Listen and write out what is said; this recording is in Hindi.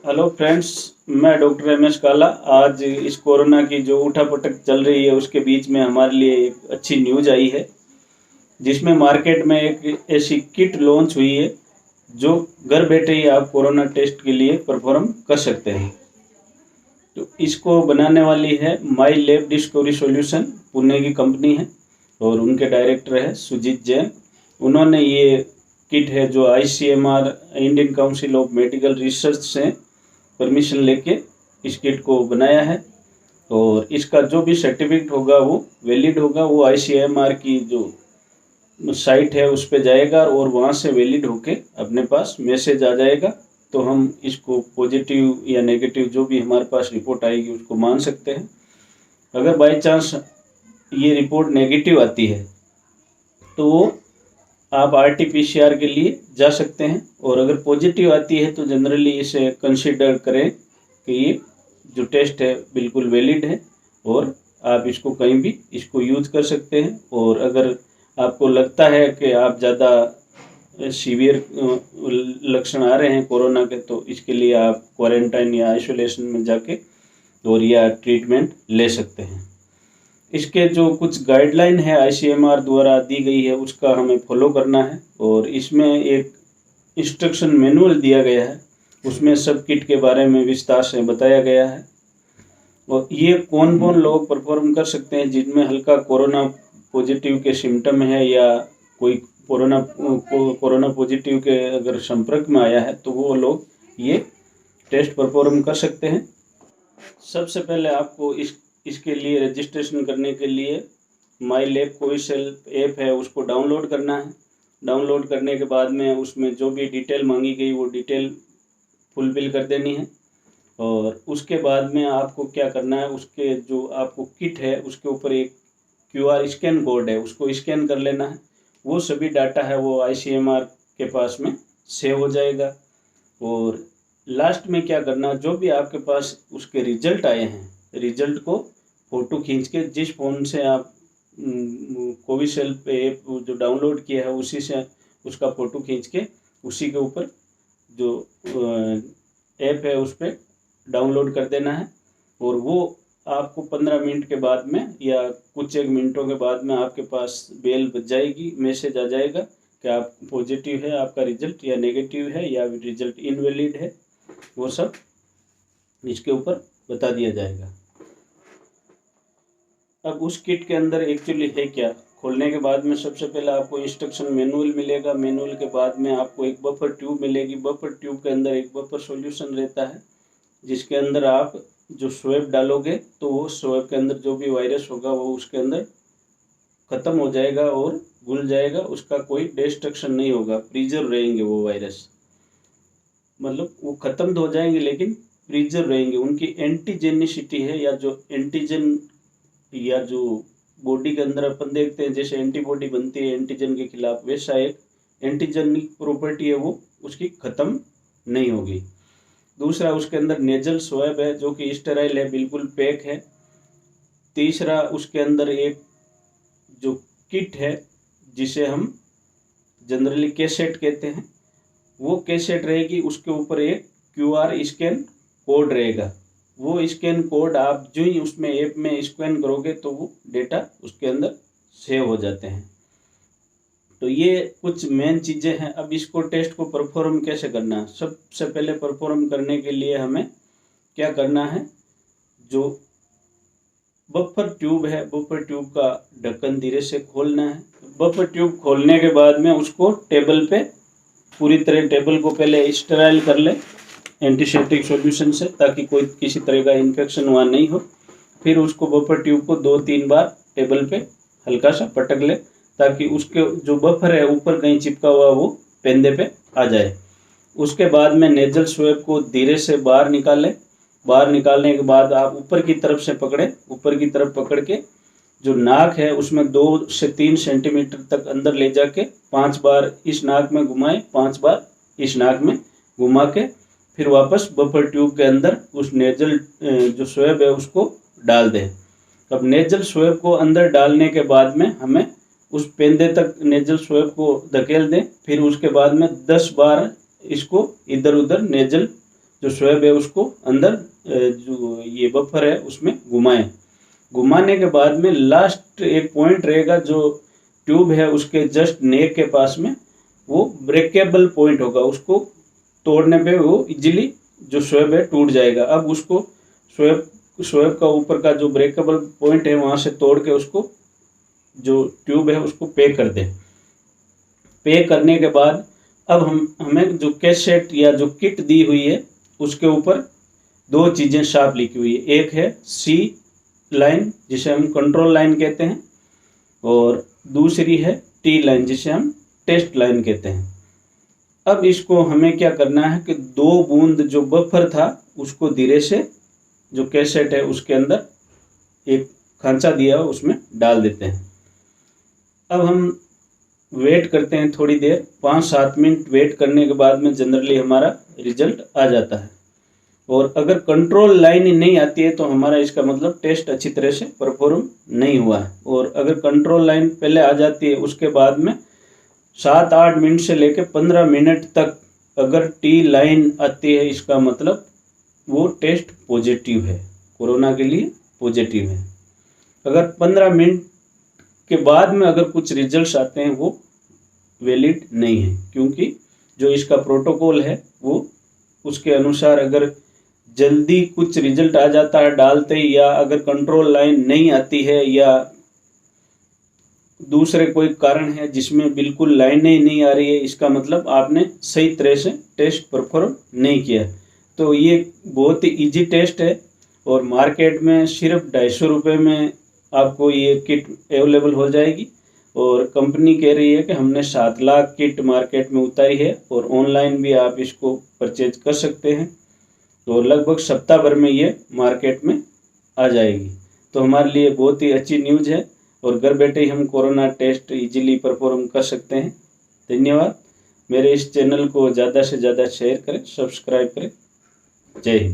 हेलो फ्रेंड्स, मैं डॉक्टर एम एस काला। आज इस कोरोना की जो उठापटक चल रही है उसके बीच में हमारे लिए एक अच्छी न्यूज आई है, जिसमें मार्केट में एक ऐसी किट लॉन्च हुई है जो घर बैठे ही आप कोरोना टेस्ट के लिए परफॉर्म कर सकते हैं। तो इसको बनाने वाली है माई लैब डिस्कवरी सॉल्यूशन, पुणे की कंपनी है और उनके डायरेक्टर है सुजीत जैन। उन्होंने ये किट है जो ICMR, Indian council of medical research से परमिशन लेके इस किट को बनाया है। और इसका जो भी सर्टिफिकेट होगा वो वैलिड होगा, वो आईसीएमआर की जो साइट है उस पर जाएगा और वहाँ से वैलिड होके अपने पास मैसेज आ जाएगा। तो हम इसको पॉजिटिव या नेगेटिव जो भी हमारे पास रिपोर्ट आएगी उसको मान सकते हैं। अगर बाई चांस ये रिपोर्ट नेगेटिव आती है तो वो आप आरटीपीसीआर के लिए जा सकते हैं, और अगर पॉजिटिव आती है तो जनरली इसे कंसिडर करें कि ये जो टेस्ट है बिल्कुल वैलिड है और आप इसको कहीं भी इसको यूज़ कर सकते हैं। और अगर आपको लगता है कि आप ज़्यादा सीवियर लक्षण आ रहे हैं कोरोना के, तो इसके लिए आप क्वारंटाइन या आइसोलेशन में जाके और या ट्रीटमेंट ले सकते हैं। इसके जो कुछ गाइडलाइन है आईसीएमआर द्वारा दी गई है उसका हमें फॉलो करना है, और इसमें एक इंस्ट्रक्शन मैनुअल दिया गया है, उसमें सब किट के बारे में विस्तार से बताया गया है। और ये कौन कौन लोग परफॉर्म कर सकते हैं जिनमें हल्का कोरोना पॉजिटिव के सिम्टम है या कोई कोरोना पॉजिटिव के अगर संपर्क में आया है तो वो लोग ये टेस्ट परफॉर्म कर सकते हैं। सबसे पहले आपको इसके लिए रजिस्ट्रेशन करने के लिए माई लैब कोविशील्ड ऐप है उसको डाउनलोड करना है। डाउनलोड करने के बाद में उसमें जो भी डिटेल मांगी गई वो डिटेल फुलफिल कर देनी है। और उसके बाद में आपको क्या करना है, उसके जो आपको किट है उसके ऊपर एक क्यूआर स्कैन कोड है उसको स्कैन कर लेना है। वो सभी डाटा है वो आईसीएमआर के पास में सेव हो जाएगा। और लास्ट में क्या करना, जो भी आपके पास उसके रिजल्ट आए हैं रिजल्ट को फ़ोटो खींच के जिस फ़ोन से आप कोविशील्ड पे ऐप जो डाउनलोड किया है उसी से उसका फ़ोटो खींच के उसी के ऊपर जो ऐप है उस पर डाउनलोड कर देना है। और वो आपको 15 मिनट के बाद में या कुछ एक मिनटों के बाद में आपके पास बेल बज जाएगी, मैसेज आ जाएगा कि आप पॉजिटिव है आपका रिजल्ट या नेगेटिव है या रिजल्ट इनवैलिड है, वो सब इसके ऊपर बता दिया जाएगा। अब उस किट के अंदर एक्चुअली है क्या, खोलने के बाद में सबसे पहले आपको इंस्ट्रक्शन मैनुअल मिलेगा। मैनुअल के बाद में आपको एक बफर ट्यूब मिलेगी। बफर ट्यूब के अंदर एक बफर सॉल्यूशन रहता है जिसके अंदर आप जो स्वैब डालोगे तो वो स्वैब के अंदर जो भी वायरस होगा वो उसके अंदर ख़त्म हो जाएगा और घुल जाएगा, उसका कोई डिस्ट्रक्शन नहीं होगा, प्रिजर्व रहेंगे वो वायरस। मतलब वो ख़त्म तो हो जाएंगे लेकिन प्रिजर्व रहेंगे। उनकी एंटीजेनिसिटी है या जो एंटीजन या जो बॉडी के अंदर अपन देखते हैं जैसे एंटीबॉडी बनती है एंटीजन के खिलाफ, वैसा एक एंटीजेनिक प्रॉपर्टी है वो उसकी ख़त्म नहीं होगी। दूसरा उसके अंदर नेजल स्वैब है जो कि स्टेराइल है, बिल्कुल पैक है। तीसरा उसके अंदर एक जो किट है जिसे हम जनरली कैसेट कहते हैं, वो कैसेट रहेगी, उसके ऊपर एक क्यूआर स्कैन कोड रहेगा। वो स्कैन कोड आप जो ही उसमें ऐप में स्कैन करोगे तो वो डेटा उसके अंदर सेव हो जाते हैं। तो ये कुछ मेन चीज़ें हैं। अब इसको टेस्ट को परफॉर्म कैसे करना है, सबसे पहले परफॉर्म करने के लिए हमें क्या करना है, जो बफर ट्यूब है बफर ट्यूब का ढक्कन धीरे से खोलना है। बफर ट्यूब खोलने के बाद में उसको टेबल पे पूरी तरह टेबल को पहले स्टेराइल कर ले एंटीसेप्टिक सॉल्यूशन से, ताकि कोई किसी तरह का इन्फेक्शन वहाँ नहीं हो। फिर उसको बफर ट्यूब को 2-3 बार टेबल पे हल्का सा पटक ले ताकि उसके जो बफर है ऊपर कहीं चिपका हुआ वो पेंदे पे आ जाए। उसके बाद में नेजल स्वैब को धीरे से बाहर निकालें। बाहर निकालने के बाद आप ऊपर की तरफ से पकड़ें, ऊपर की तरफ पकड़ के जो नाक है उसमें 2 से 3 सेंटीमीटर तक अंदर ले जाके 5 बार इस नाक में घुमाएं, 5 बार इस नाक में घुमा के फिर वापस बफर ट्यूब के अंदर उस नेजल जो स्वैब है उसको डाल दें। अब नेजल स्वैब को अंदर डालने के बाद में हमें उस पेंदे तक नेजल स्वैब को धकेल दें। फिर उसके बाद में 10 बार इसको इधर उधर नेजल जो स्वैब है उसको अंदर जो ये बफर है उसमें घुमाएं। घुमाने के बाद में लास्ट एक पॉइंट रहेगा जो ट्यूब है उसके जस्ट नेक के पास में, वो ब्रेकेबल पॉइंट होगा, उसको तोड़ने पे वो इजीली जो स्वैब है टूट जाएगा। अब उसको स्वैब का ऊपर का जो ब्रेकेबल पॉइंट है वहाँ से तोड़ के उसको जो ट्यूब है उसको पे कर दें। पे करने के बाद अब हमें जो कैसेट या जो किट दी हुई है उसके ऊपर दो चीज़ें शार्प लिखी हुई है। एक है सी लाइन जिसे हम कंट्रोल लाइन कहते हैं, और दूसरी है टी लाइन जिसे हम टेस्ट लाइन कहते हैं। अब इसको हमें क्या करना है कि 2 बूंद जो बफर था उसको धीरे से जो कैसेट है उसके अंदर एक खांचा दिया हो उसमें डाल देते हैं। अब हम वेट करते हैं थोड़ी देर, 5-7 मिनट वेट करने के बाद में जनरली हमारा रिजल्ट आ जाता है। और अगर कंट्रोल लाइन ही नहीं आती है तो हमारा इसका मतलब टेस्ट अच्छी तरह से परफॉर्म नहीं हुआ है। और अगर कंट्रोल लाइन पहले आ जाती है उसके बाद में 7-8 मिनट से लेकर 15 मिनट तक अगर टी लाइन आती है इसका मतलब वो टेस्ट पॉजिटिव है, कोरोना के लिए पॉजिटिव है। अगर 15 मिनट के बाद में अगर कुछ रिजल्ट्स आते हैं वो वैलिड नहीं है, क्योंकि जो इसका प्रोटोकॉल है वो उसके अनुसार अगर जल्दी कुछ रिजल्ट आ जाता है डालते ही, या अगर कंट्रोल लाइन नहीं आती है, या दूसरे कोई कारण है जिसमें बिल्कुल लाइन ही नहीं आ रही है, इसका मतलब आपने सही तरह से टेस्ट परफॉर्म नहीं किया। तो ये बहुत ही इजी टेस्ट है और मार्केट में सिर्फ 250 रुपये में आपको ये किट अवेलेबल हो जाएगी। और कंपनी कह रही है कि हमने 7 लाख किट मार्केट में उतारी है और ऑनलाइन भी आप इसको परचेज कर सकते हैं। तो लगभग सप्ताह भर में ये मार्केट में आ जाएगी। तो हमारे लिए बहुत ही अच्छी न्यूज़ है और घर बैठे ही हम कोरोना टेस्ट इजीली परफॉर्म कर सकते हैं। धन्यवाद। मेरे इस चैनल को ज़्यादा से ज़्यादा शेयर करें, सब्सक्राइब करें। जय हिंद।